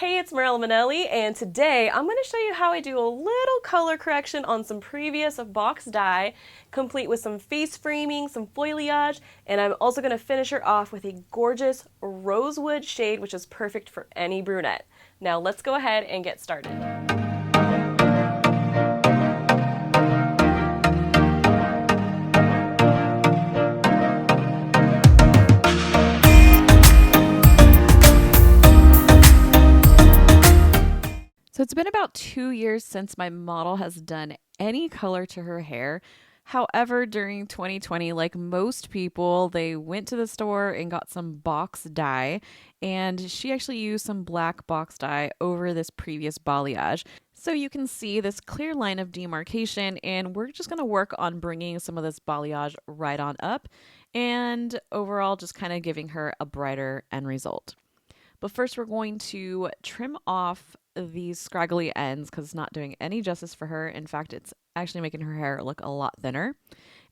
Hey, it's Marella Manelli, and today I'm going to show you how I do a little color correction on some previous box dye, complete with some face framing, some foliage, and I'm also going to finish her off with a gorgeous rosewood shade, which is perfect for any brunette. Now let's go ahead and get started. So it's been about 2 years since my model has done any color to her hair. However, during 2020, like most people, they went to the store and got some box dye, and she actually used some black box dye over this previous balayage. So you can see this clear line of demarcation, and we're just going to work on bringing some of this balayage right on up, and overall just kind of giving her a brighter end result. But first, we're going to trim off these scraggly ends because it's not doing any justice for her. In fact, it's actually making her hair look a lot thinner.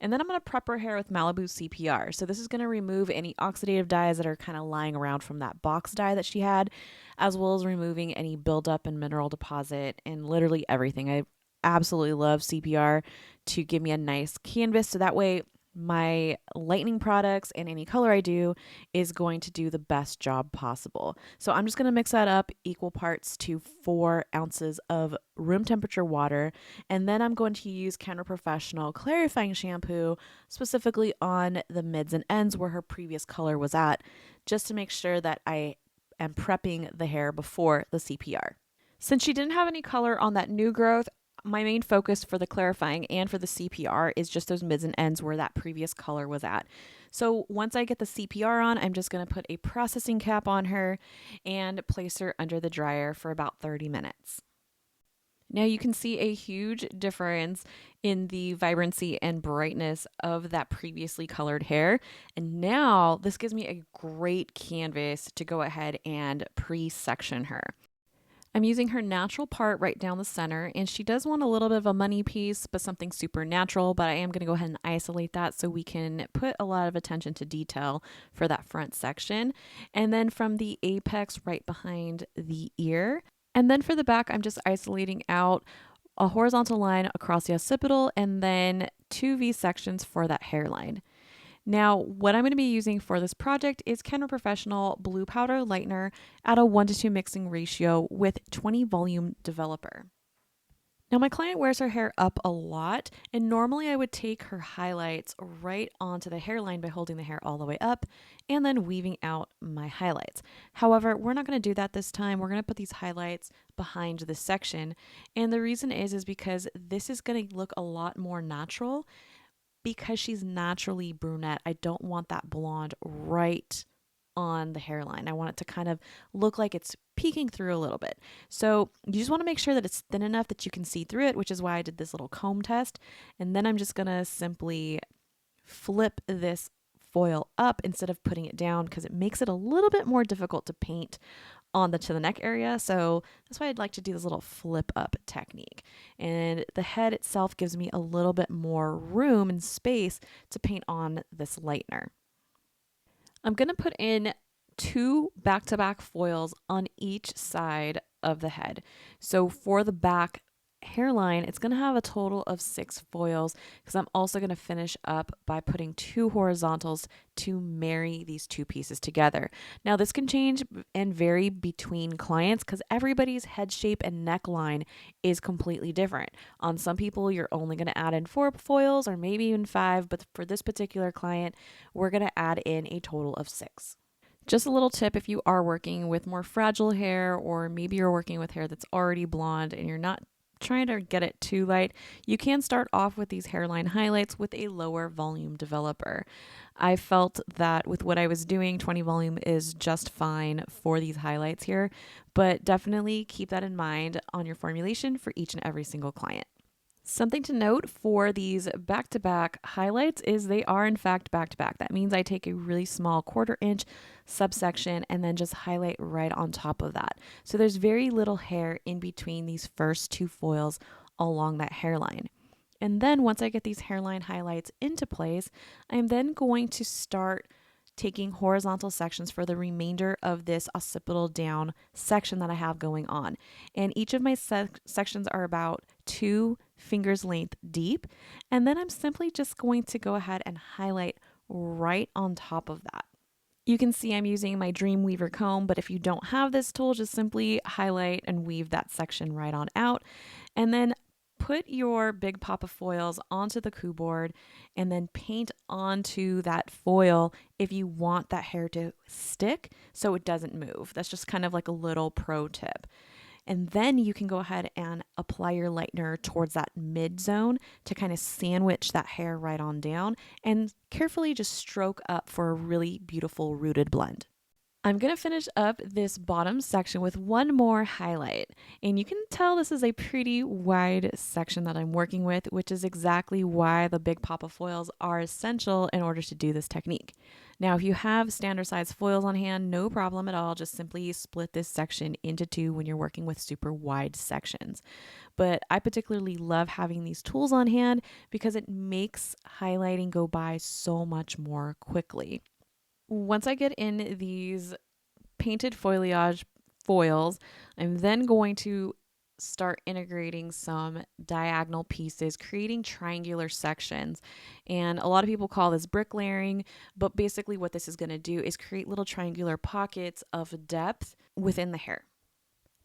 And then I'm going to prep her hair with Malibu CPR. So this is going to remove any oxidative dyes that are kind of lying around from that box dye that she had, as well as removing any buildup and mineral deposit and literally everything. I absolutely love CPR to give me a nice canvas so that way my lightening products and any color I do is going to do the best job possible. So I'm just going to mix that up equal parts to 4 ounces of room temperature water. And then I'm going to use Kenra Professional clarifying shampoo specifically on the mids and ends where her previous color was at, just to make sure that I am prepping the hair before the CPR. Since she didn't have any color on that new growth, my main focus for the clarifying and for the CPR is just those mids and ends where that previous color was at. So once I get the CPR on, I'm just going to put a processing cap on her and place her under the dryer for about 30 minutes. Now you can see a huge difference in the vibrancy and brightness of that previously colored hair. And now this gives me a great canvas to go ahead and pre-section her. I'm using her natural part right down the center, and she does want a little bit of a money piece, but something super natural, but I am going to go ahead and isolate that so we can put a lot of attention to detail for that front section. And then from the apex right behind the ear. And then for the back, I'm just isolating out a horizontal line across the occipital and then 2 V sections for that hairline. Now, what I'm going to be using for this project is Kenra Professional Blue Powder Lightener at a 1:2 mixing ratio with 20 volume developer. Now, my client wears her hair up a lot, and normally I would take her highlights right onto the hairline by holding the hair all the way up and then weaving out my highlights. However, we're not going to do that this time. We're going to put these highlights behind this section, and the reason is because this is going to look a lot more natural. Because she's naturally brunette, I don't want that blonde right on the hairline. I want it to kind of look like it's peeking through a little bit. So you just want to make sure that it's thin enough that you can see through it, which is why I did this little comb test. And then I'm just going to simply flip this foil up instead of putting it down because it makes it a little bit more difficult to paint on the to the neck area. So that's why I'd like to do this little flip up technique. And the head itself gives me a little bit more room and space to paint on this lightener. I'm going to put in 2 back-to-back foils on each side of the head. So for the back hairline, it's going to have a total of 6 foils because I'm also going to finish up by putting 2 horizontals to marry these 2 pieces together. Now this can change and vary between clients because everybody's head shape and neckline is completely different. On some people, you're only going to add in 4 foils or maybe even 5, but for this particular client, we're going to add in a total of 6. Just a little tip if you are working with more fragile hair or maybe you're working with hair that's already blonde and you're not trying to get it too light, you can start off with these hairline highlights with a lower volume developer. I felt that with what I was doing, 20 volume is just fine for these highlights here, but definitely keep that in mind on your formulation for each and every single client. Something to note for these back-to-back highlights is they are in fact back-to-back. That means I take a really small 1/4 inch subsection and then just highlight right on top of that. So there's very little hair in between these first 2 foils along that hairline. And then once I get these hairline highlights into place, I'm then going to start taking horizontal sections for the remainder of this occipital down section that I have going on. And each of my sections are about 2 fingers length deep. And then I'm simply just going to go ahead and highlight right on top of that. You can see I'm using my Dreamweaver comb, but if you don't have this tool, just simply highlight and weave that section right on out. And then put your big pop of foils onto the coup board and then paint onto that foil if you want that hair to stick so it doesn't move. That's just kind of like a little pro tip. And then you can go ahead and apply your lightener towards that mid zone to kind of sandwich that hair right on down and carefully just stroke up for a really beautiful rooted blend. I'm going to finish up this bottom section with one more highlight. And you can tell this is a pretty wide section that I'm working with, which is exactly why the big pop of foils are essential in order to do this technique. Now, if you have standard size foils on hand, no problem at all. Just simply split this section into 2 when you're working with super wide sections. But I particularly love having these tools on hand because it makes highlighting go by so much more quickly. Once I get in these painted foliage foils, I'm then going to start integrating some diagonal pieces, creating triangular sections. And a lot of people call this bricklayering, but basically what this is going to do is create little triangular pockets of depth within the hair.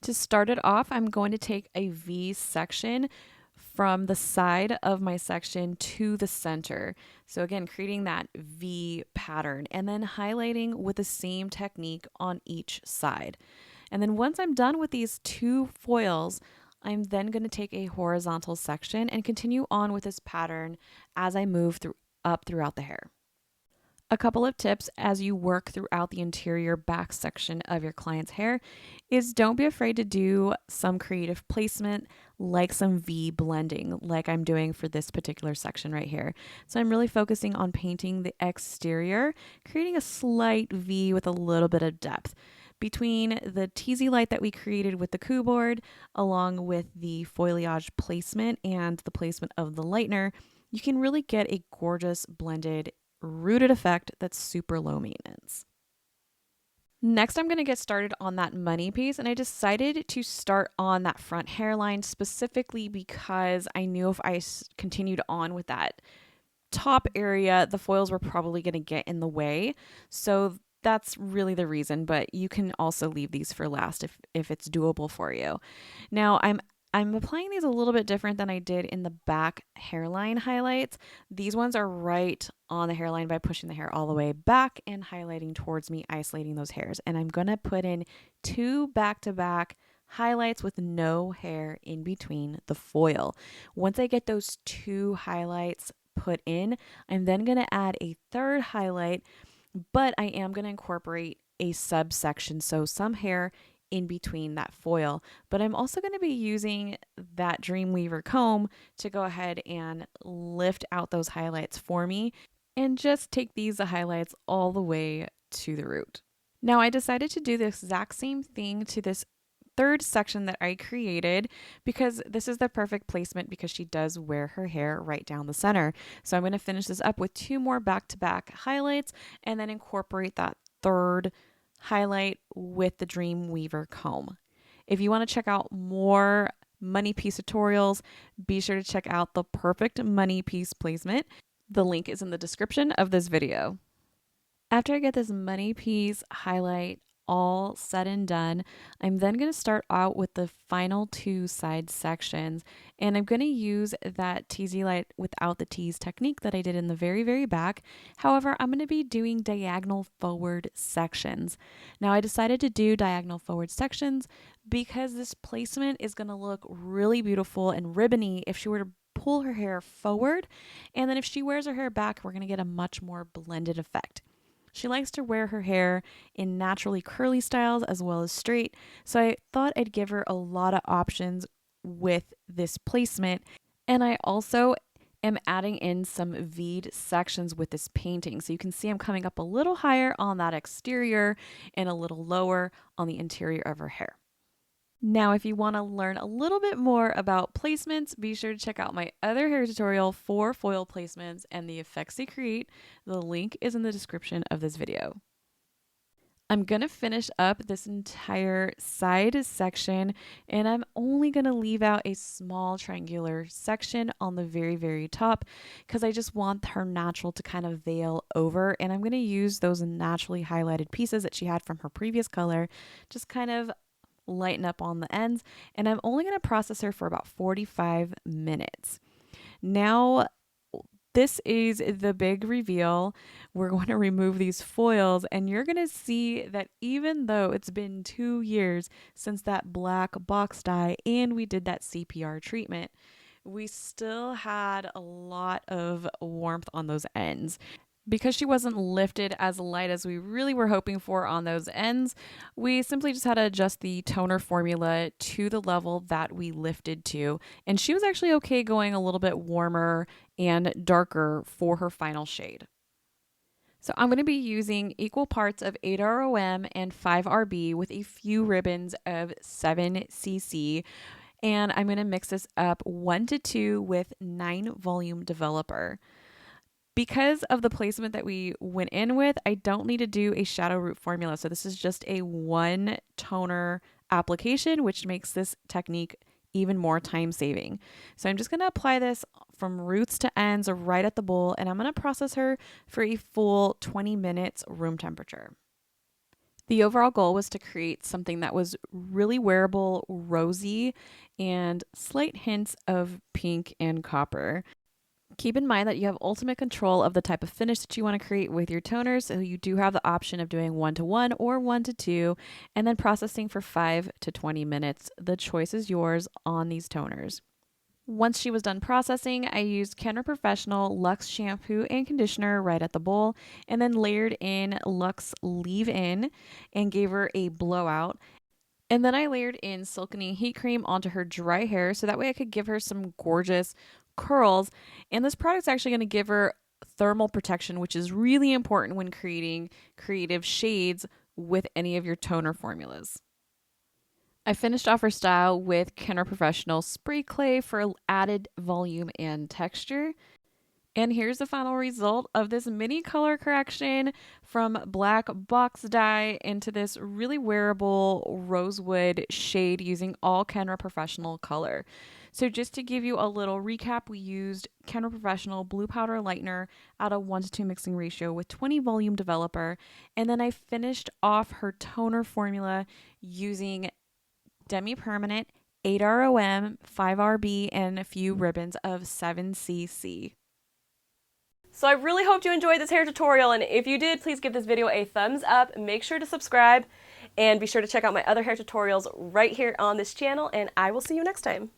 To start it off, I'm going to take a V section from the side of my section to the center. So again, creating that V pattern and then highlighting with the same technique on each side. And then once I'm done with these 2 foils, I'm then going to take a horizontal section and continue on with this pattern as I move up throughout the hair. A couple of tips as you work throughout the interior back section of your client's hair is don't be afraid to do some creative placement like some V blending like I'm doing for this particular section right here. So I'm really focusing on painting the exterior, creating a slight V with a little bit of depth. Between the teasy light that we created with the coup board, along with the foliage placement and the placement of the lightener, you can really get a gorgeous blended rooted effect that's super low maintenance. Next, I'm going to get started on that money piece, and I decided to start on that front hairline specifically because I knew if I continued on with that top area, the foils were probably going to get in the way. So that's really the reason, but you can also leave these for last if it's doable for you. Now, I'm applying these a little bit different than I did in the back hairline highlights. These ones are right on the hairline by pushing the hair all the way back and highlighting towards me, isolating those hairs. And I'm going to put in 2 back-to-back highlights with no hair in between the foil. Once I get those 2 highlights put in, I'm then going to add a 3rd highlight, but I am going to incorporate a subsection, so some hair in between that foil. But I'm also going to be using that Dreamweaver comb to go ahead and lift out those highlights for me and just take these highlights all the way to the root. Now I decided to do the exact same thing to this 3rd section that I created because this is the perfect placement because she does wear her hair right down the center. So I'm going to finish this up with 2 more back-to-back highlights and then incorporate that 3rd highlight with the Dreamweaver comb. If you want to check out more money piece tutorials, be sure to check out the perfect money piece placement. The link is in the description of this video. After I get this money piece highlight all said and done, I'm then going to start out with the final 2 side sections, and I'm going to use that teasy light without the tease technique that I did in the very back. However, I'm going to be doing diagonal forward sections. Now I decided to do diagonal forward sections because this placement is going to look really beautiful and ribbony if she were to pull her hair forward, and then if she wears her hair back, we're going to get a much more blended effect. She likes to wear her hair in naturally curly styles as well as straight, so I thought I'd give her a lot of options with this placement. And I also am adding in some V'd sections with this painting. So you can see I'm coming up a little higher on that exterior and a little lower on the interior of her hair. Now, if you want to learn a little bit more about placements, be sure to check out my other hair tutorial for foil placements and the effects they create. The link is in the description of this video. I'm going to finish up this entire side section, and I'm only going to leave out a small triangular section on the very, very top because I just want her natural to kind of veil over, and I'm going to use those naturally highlighted pieces that she had from her previous color, just kind of lighten up on the ends, and I'm only going to process her for about 45 minutes. Now, this is the big reveal. We're going to remove these foils, and you're going to see that even though it's been 2 years since that black box dye and we did that CPR treatment, we still had a lot of warmth on those ends. Because she wasn't lifted as light as we really were hoping for on those ends, we simply just had to adjust the toner formula to the level that we lifted to. And she was actually okay going a little bit warmer and darker for her final shade. So I'm going to be using equal parts of 8ROM and 5RB with a few ribbons of 7cc. And I'm going to mix this up 1 to 2 with 9 volume developer. Because of the placement that we went in with, I don't need to do a shadow root formula. So this is just a 1 toner application, which makes this technique even more time saving. So I'm just going to apply this from roots to ends right at the bowl, and I'm going to process her for a full 20 minutes room temperature. The overall goal was to create something that was really wearable, rosy, and slight hints of pink and copper. Keep in mind that you have ultimate control of the type of finish that you want to create with your toners, so you do have the option of doing 1 to 1 or 1 to 2, and then processing for 5 to 20 minutes. The choice is yours on these toners. Once she was done processing, I used Kenra Professional Luxe shampoo and conditioner right at the bowl, and then layered in Luxe leave-in and gave her a blowout. And then I layered in Silkening heat cream onto her dry hair so that way I could give her some gorgeous curls. And this product's actually going to give her thermal protection, which is really important when creating creative shades with any of your toner formulas. I finished off her style with Kenra Professional Spray Clay for added volume and texture. And here's the final result of this mini color correction from black box dye into this really wearable rosewood shade using all Kenra Professional color. So just to give you a little recap, we used Kenra Professional Blue Powder Lightener at a 1 to 2 mixing ratio with 20 volume developer. And then I finished off her toner formula using Demi-Permanent, 8ROM, 5RB, and a few ribbons of 7cc. So I really hoped you enjoyed this hair tutorial, and if you did, please give this video a thumbs up, make sure to subscribe, and be sure to check out my other hair tutorials right here on this channel, and I will see you next time.